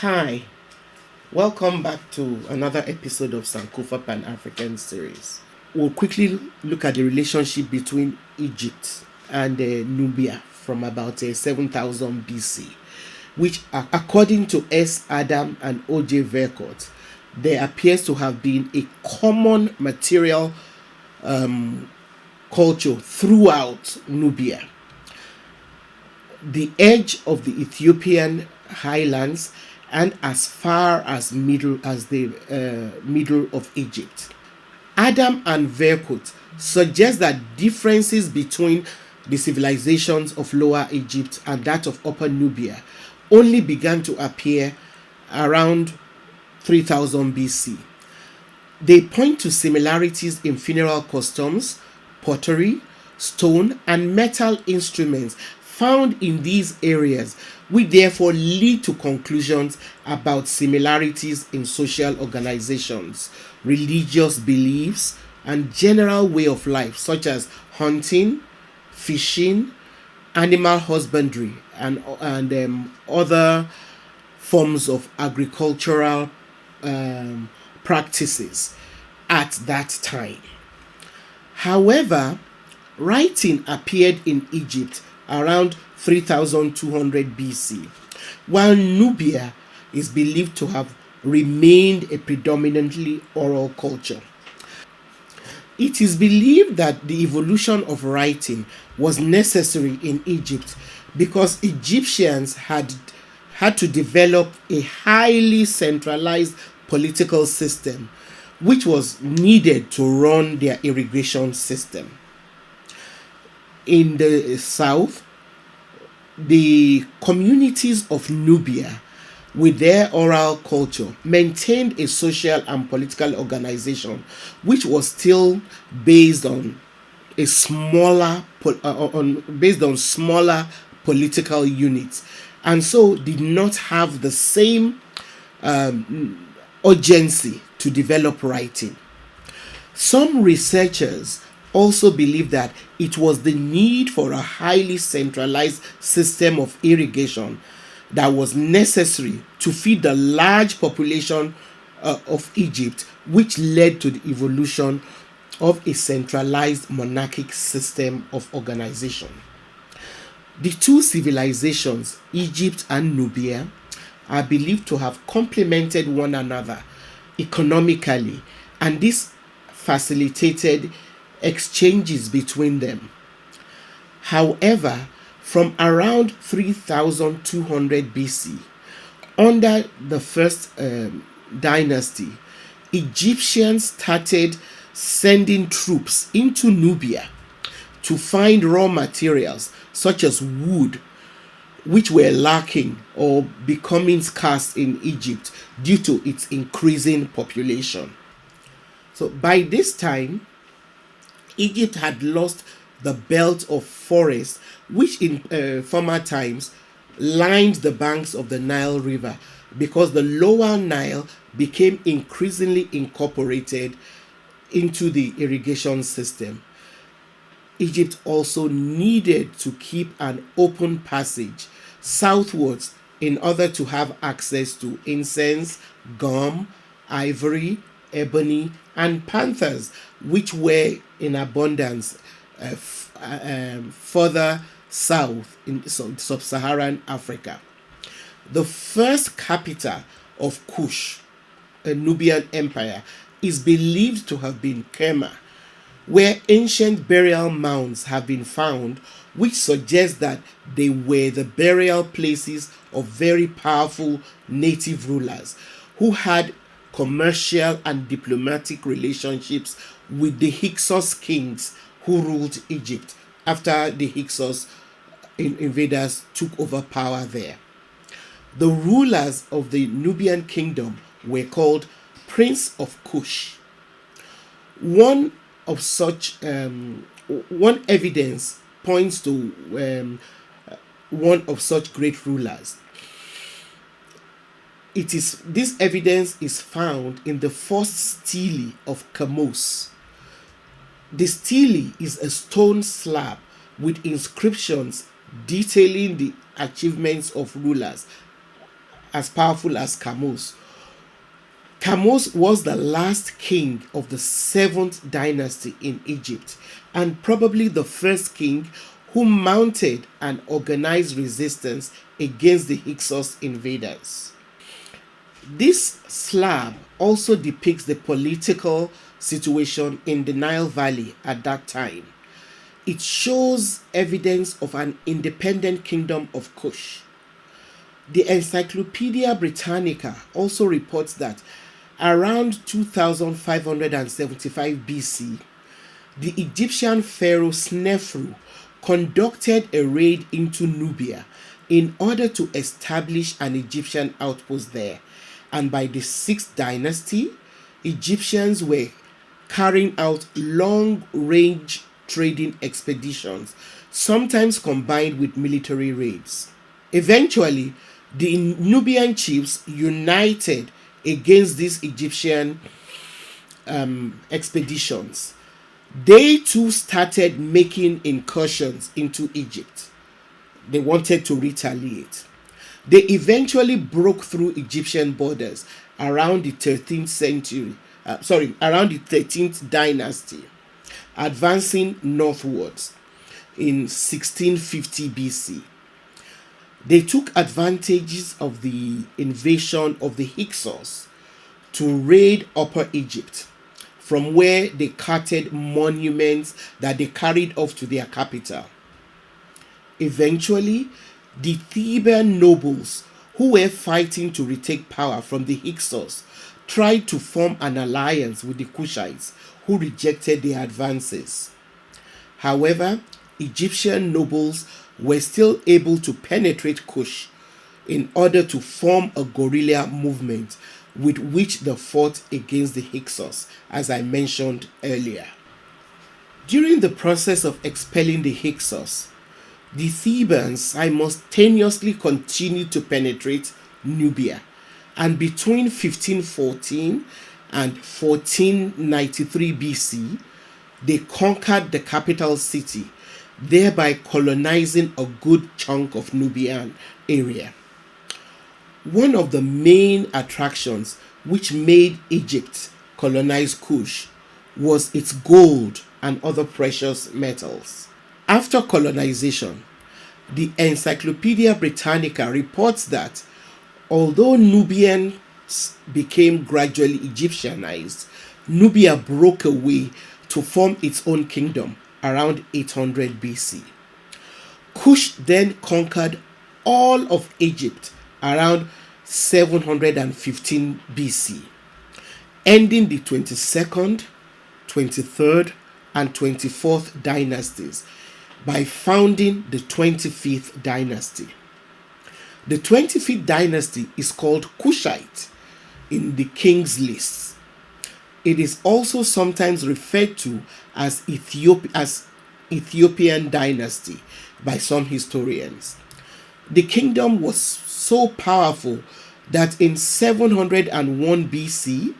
Hi, welcome back to another episode of Sankofa Pan African series. We'll quickly look at the relationship between Egypt and Nubia from about 7000 BC, which, according to S. Adam and O.J. Vercourt, there appears to have been a common material culture throughout Nubia. The edge of the Ethiopian highlands and as far as the middle of Egypt. Adam and Vercout suggest that differences between the civilizations of Lower Egypt and that of Upper Nubia only began to appear around 3000 BC. They point to similarities in funeral customs, pottery, stone, and metal instruments found in these areas, which therefore lead to conclusions about similarities in social organizations, religious beliefs, and general way of life, such as hunting, fishing, animal husbandry, and other forms of agricultural practices at that time. However, writing appeared in Egypt around 3200 BC, while Nubia is believed to have remained a predominantly oral culture. It is believed that the evolution of writing was necessary in Egypt because Egyptians had to develop a highly centralized political system which was needed to run their irrigation system. In the south, the communities of Nubia, with their oral culture, maintained a social and political organization which was still based on a smaller based on smaller political units, and so did not have the same urgency to develop writing. Some researchers also believe that it was the need for a highly centralized system of irrigation that was necessary to feed the large population of Egypt, which led to the evolution of a centralized monarchic system of organization. The two civilizations, Egypt and Nubia, are believed to have complemented one another economically, and this facilitated exchanges between them. However, from around 3200 BC, under the first dynasty, Egyptians started sending troops into Nubia to find raw materials such as wood, which were lacking or becoming scarce in Egypt due to its increasing population. So by this time, Egypt had lost the belt of forest which in former times lined the banks of the Nile River, because the lower Nile became increasingly incorporated into the irrigation system. Egypt also needed to keep an open passage southwards in order to have access to incense, gum, ivory, ebony, and panthers, which were in abundance further south in sub-Saharan Africa. The first capital of Kush, a Nubian empire, is believed to have been Kerma, where ancient burial mounds have been found, which suggest that they were the burial places of very powerful native rulers who had commercial and diplomatic relationships with the Hyksos kings who ruled Egypt after the Hyksos invaders took over power there. The rulers of the Nubian kingdom were called Prince of Kush. One of such one evidence points to one of such great rulers. This evidence is found in the first stele of Chamos. The stele is a stone slab with inscriptions detailing the achievements of rulers as powerful as Kamuz. Kamuz was the last king of the 7th dynasty in Egypt and probably the first king who mounted an organized resistance against the Hyksos invaders. This slab also depicts the political situation in the Nile Valley at that time. It shows evidence of an independent kingdom of Kush. The Encyclopedia Britannica also reports that around 2575 BC, the Egyptian pharaoh Snefru conducted a raid into Nubia in order to establish an Egyptian outpost there. And by the 6th dynasty, Egyptians were carrying out long-range trading expeditions, sometimes combined with military raids. Eventually, the Nubian chiefs united against these Egyptian expeditions. They too started making incursions into Egypt. They wanted to retaliate. They eventually broke through Egyptian borders around the 13th dynasty, advancing northwards in 1650 BC. They took advantages of the invasion of the Hyksos to raid Upper Egypt, from where they carted monuments that they carried off to their capital. Eventually, the Theban nobles who were fighting to retake power from the Hyksos tried to form an alliance with the Kushites, who rejected their advances. However, Egyptian nobles were still able to penetrate Kush in order to form a guerrilla movement with which they fought against the Hyksos, as I mentioned earlier. During the process of expelling the Hyksos, the Thebans simultaneously continued to penetrate Nubia, and between 1514 and 1493 BC, they conquered the capital city, thereby colonizing a good chunk of Nubian area. One of the main attractions which made Egypt colonize Kush was its gold and other precious metals. After colonization, the Encyclopedia Britannica reports that although Nubians became gradually Egyptianized, Nubia broke away to form its own kingdom around 800 BC. Kush then conquered all of Egypt around 715 BC, ending the 22nd, 23rd, and 24th dynasties by founding the 25th dynasty. The 25th dynasty is called Kushite in the king's list. It is also sometimes referred to as Ethiopian dynasty by some historians. The kingdom was so powerful that in 701 BC,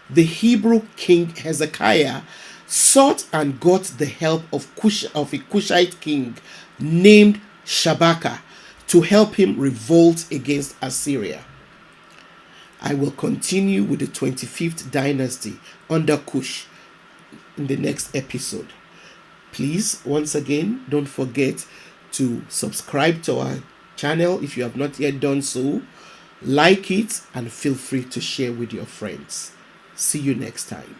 the Hebrew king Hezekiah sought and got the help of a Kushite king named Shabaka to help him revolt against Assyria. I will continue with the 25th dynasty under Kush in the next episode. Please, once again, don't forget to subscribe to our channel if you have not yet done so. Like it and feel free to share with your friends. See you next time.